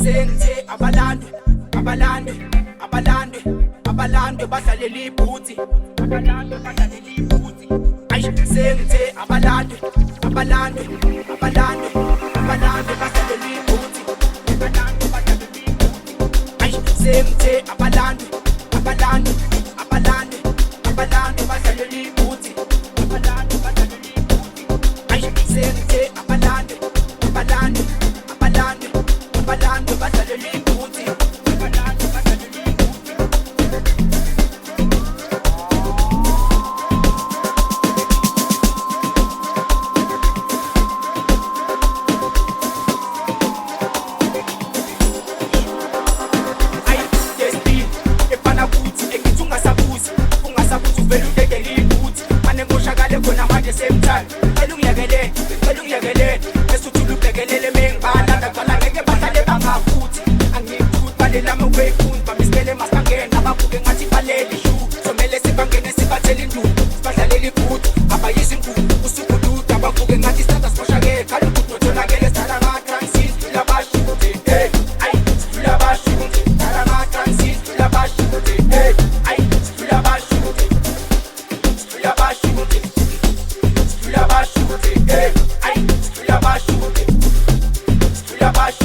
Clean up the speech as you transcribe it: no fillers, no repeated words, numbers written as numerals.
Senze abalandwe, abalandwe, abalandwe, abalandwe bahlalela ibhuthi, abalandwe bahlalela ibhuthi. Senze abalandwe, abalandwe, abalandwe, abalandwe bahlalela ibhuthi, abalandwe bahlalela ibhuthi. Senze abalandwe, abalandwe, abalandwe, abalandwe bahlalela ibhuthi, abalandwe bahlalela ibhuthi. Senze abalandwe, abalandwe, abalandwe, abalandwe bahlalela ibhuthi, abalandwe bahlalela ibhuthi. Same time, elungiyekele, esuthula ubhekelele mengibhala ngagcwala ngeke bahlale bangafuthi. Angikuthi balelami kwey'fundi bamisikele masibangena ababuke ngathi balele shu. Somele sibangene sibathele induku, sibadlalele ibhuthi, abayizwa inkukhu, usuku olude ababuke ngathi isithatha simoshakele. Khale ukuthi notholakele sidlala ama-transit, sidlula abashuti, hey, ayi, sidlula abashuti, sidlala ama-transit, sidlula abashuti, hey, ayi, sidlula abashuti, sidlula abashuti. Hey, ay, la bashuti, la bashuti.